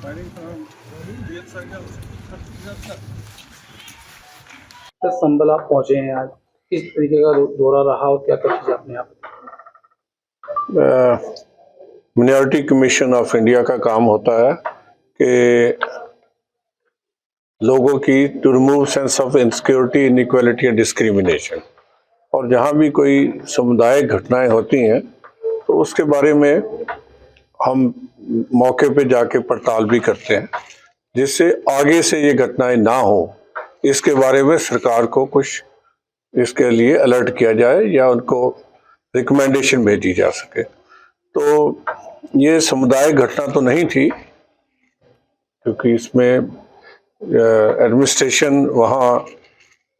Sir संबल आप पहुंचे हैं आज, किस तरीके का दौरा रहा और क्या क्या चीज़ आपने यहाँ पे? मिनॉरिटी कमीशन ऑफ इंडिया का काम होता है कि लोगों की to remove sense of insecurity, inequality and discrimination, और जहाँ भी कोई सामुदायिक घटनाएं होती हैं तो उसके बारे में हम मौके पे जाके पड़ताल भी करते हैं, जिससे आगे से ये घटनाएं ना हो इसके बारे में सरकार को कुछ इसके लिए अलर्ट किया जाए या उनको रिकमेंडेशन भेजी जा सके। तो ये सामुदायिक घटना तो नहीं थी, क्योंकि इसमें एडमिनिस्ट्रेशन वहाँ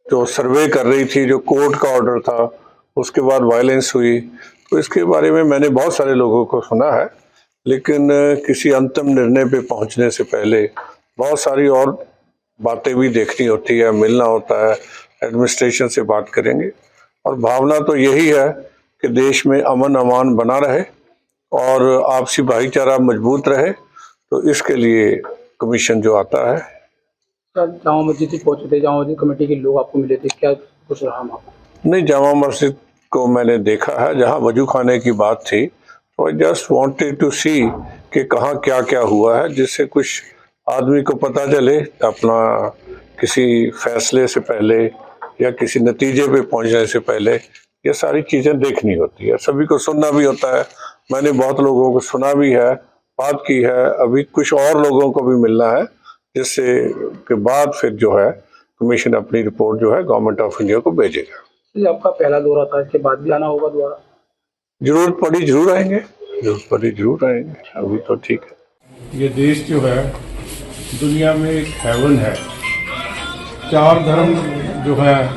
जो सर्वे कर रही थी, जो कोर्ट का ऑर्डर था, उसके बाद वायलेंस हुई, तो इसके बारे में मैंने बहुत सारे लोगों को सुना है, लेकिन किसी अंतिम निर्णय पे पहुंचने से पहले बहुत सारी और बातें भी देखनी होती है, मिलना होता है, एडमिनिस्ट्रेशन से बात करेंगे। और भावना तो यही है कि देश में अमन अमान बना रहे और आपसी भाईचारा मजबूत रहे, तो इसके लिए कमीशन जो आता है। सर जामा मस्जिद पहुंचे थे, जामा मस्जिद कमेटी के लोग आपको मिले थे, क्या कुछ रहा वहाँ? नहीं, जामा मस्जिद को मैंने देखा है, जहाँ वजू खाने की बात थी, तो आई जस्ट वांटेड टू सी कि कहाँ क्या क्या हुआ है, जिससे कुछ आदमी को पता चले अपना किसी फैसले से पहले या किसी नतीजे पे पहुंचने से पहले ये सारी चीज़ें देखनी होती है, सभी को सुनना भी होता है। मैंने बहुत लोगों को सुना भी है, बात की है, अभी कुछ और लोगों को भी मिलना है, जिससे के बाद फिर जो है कमीशन अपनी रिपोर्ट जो है गवर्नमेंट ऑफ इंडिया को भेजेगा। ये आपका पहला दौरा था, इसके बाद भी आना होगा दोबारा? जरूरत पड़ी जरूर आएंगे, जरूरत पड़ी जरूर आएंगे, अभी तो ठीक है। ये देश जो है दुनिया में एक हेवन है। 4 धर्म जो है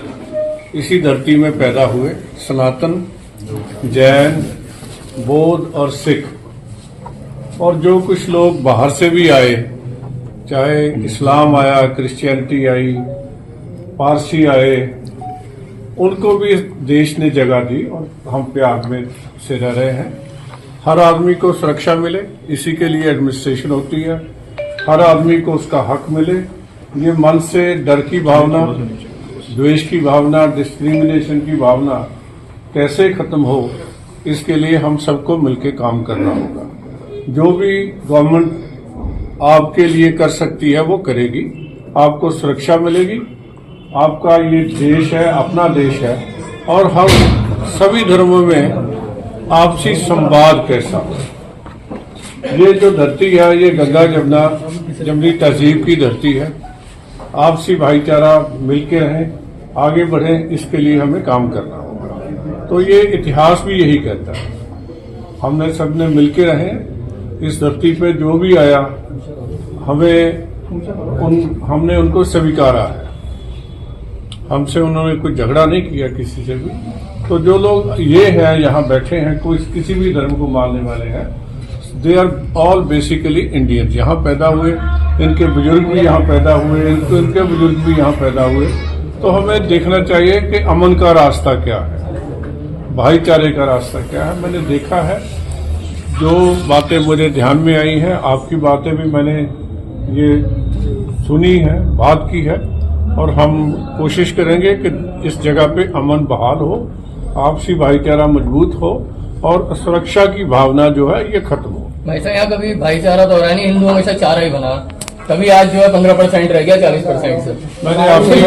इसी धरती में पैदा हुए, सनातन, जैन, बौद्ध और सिख। और जो कुछ लोग बाहर से भी आए, चाहे इस्लाम आया, क्रिश्चियनिटी आई, पारसी आए, उनको भी इस देश ने जगह दी और हम प्यार में से रह रहे हैं। हर आदमी को सुरक्षा मिले, इसी के लिए एडमिनिस्ट्रेशन होती है। हर आदमी को उसका हक मिले। ये मन से डर की भावना, द्वेष की भावना, डिस्क्रिमिनेशन की भावना कैसे खत्म हो, इसके लिए हम सबको मिलकर काम करना होगा। जो भी गवर्नमेंट आपके लिए कर सकती है वो करेगी, आपको सुरक्षा मिलेगी। आपका ये देश है, अपना देश है, और हम सभी धर्मों में आपसी संवाद कैसा हो। ये जो धरती है ये गंगा जमुनी तहजीब की धरती है। आपसी भाईचारा मिलके रहें, आगे बढ़ें, इसके लिए हमें काम करना होगा। तो ये इतिहास भी यही कहता है, हमने सबने मिलके रहें। इस धरती पे जो भी आया हमने उनको स्वीकारा है, हमसे उन्होंने कोई झगड़ा नहीं किया किसी से भी। तो जो लोग ये है यहाँ बैठे हैं, कोई किसी भी धर्म को मानने वाले हैं, they are all basically Indians. यहाँ पैदा हुए, इनके बुजुर्ग भी यहाँ पैदा हुए, इनके बुजुर्ग भी यहाँ पैदा हुए। तो हमें देखना चाहिए कि अमन का रास्ता क्या है, भाईचारे का रास्ता क्या है। मैंने देखा है, जो बातें मुझे ध्यान में आई हैं, आपकी बातें भी मैंने ये सुनी है, बात की है, और हम कोशिश करेंगे कि इस जगह पे अमन बहाल हो, आपसी भाईचारा मजबूत हो और सुरक्षा की भावना जो है ये खत्म हो। भाई साहब, यहाँ कभी भाईचारा तो हो रहा नहीं, हिंदुओं में से चारा ही बना, कभी आज जो है 15% रह गया 40% से। मैंने आपसे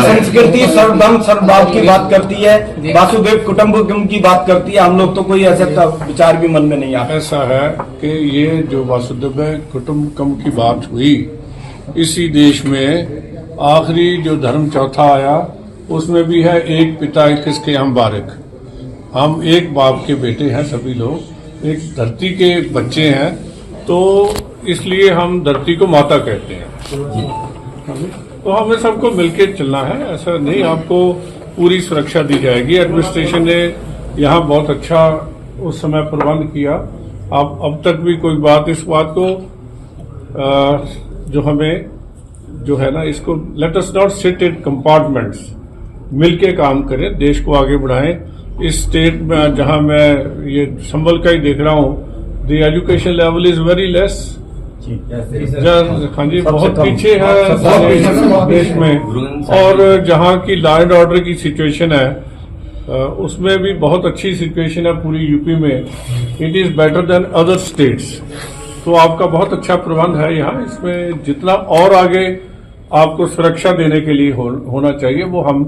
संस्कृति सर्वधर्म सर्वभाव की बात करती है, वासुदेव कुटुंबकम की बात करती है। हम लोग तो कोई ऐसा विचार भी मन में नहीं आता। ऐसा है कि ये जो वासुदेव कुटुंबकम की बात हुई, इसी देश में आखिरी जो धर्म चौथा आया उसमें भी है एक पिता किसके हम बारिक। हम एक बाप के बेटे हैं, सभी लोग एक धरती के बच्चे हैं, तो इसलिए हम धरती को माता कहते हैं। तो हमें सबको मिलकर चलना है, ऐसा नहीं। आपको पूरी सुरक्षा दी जाएगी। एडमिनिस्ट्रेशन ने यहाँ बहुत अच्छा उस समय प्रबंध किया। अब तक भी कोई बात, इस बात को जो हमें जो है ना, इसको let us not sit in compartments, मिलके काम करें, देश को आगे बढ़ाएं। इस स्टेट में जहां मैं ये संभल का ही देख रहा हूँ, the education level is very less. हाँ जी, बहुत पीछे है देश में। और जहाँ की लॉ एंड ऑर्डर की सिचुएशन है उसमें भी बहुत अच्छी सिचुएशन है पूरी यूपी में। It is better than other states. तो आपका बहुत अच्छा प्रबंध है यहाँ। इसमें जितना और आगे आपको सुरक्षा देने के लिए होना चाहिए वो हम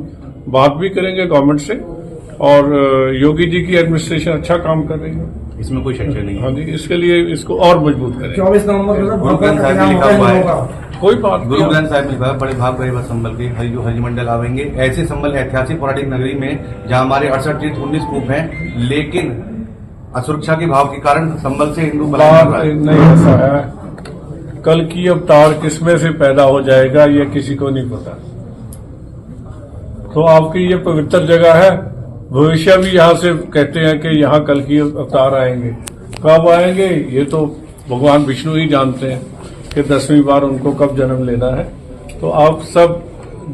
बात भी करेंगे गवर्नमेंट से। और योगी जी की एडमिनिस्ट्रेशन अच्छा काम कर रही है, इसमें कोई संशय नहीं है। हाँ जी, इसके लिए इसको और मजबूत करें। 24 नवंबर गुरु ग्रंथ साहिब में लिखा हुआ है, कोई बात गुरु नहीं। ग्रंथ साहिब में लिखा है, बड़े भाग गरीब संबल के हरि मंडल आवेंगे। ऐसे संबल ऐतिहासिक पौराणिक नगरी में जहाँ हमारे 68 तीर्थ 19 कूप हैं, लेकिन असुरक्षा के भाव के कारण संबल से हिंदू नहीं ऐसा है। कल की अवतार किसमें से पैदा हो जाएगा ये किसी को नहीं पता। तो आपकी ये पवित्र जगह है। भविष्य भी यहाँ से कहते हैं कि यहाँ कल की अवतार आएंगे। कब आएंगे ये तो भगवान विष्णु ही जानते हैं कि 10वीं बार उनको कब जन्म लेना है। तो आप सब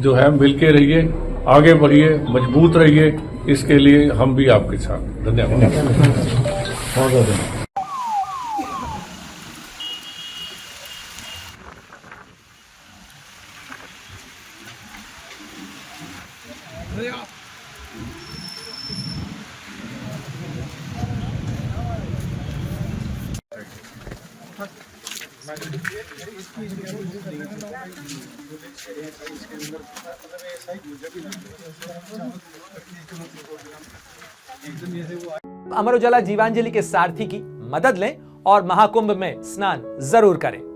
जो है मिलके रहिए, आगे बढ़िए, मजबूत रहिए। इसके लिए हम भी आपके साथ। धन्यवाद। अमर उजाला जीवांजलि के सारथी की मदद लें और महाकुंभ में स्नान जरूर करें।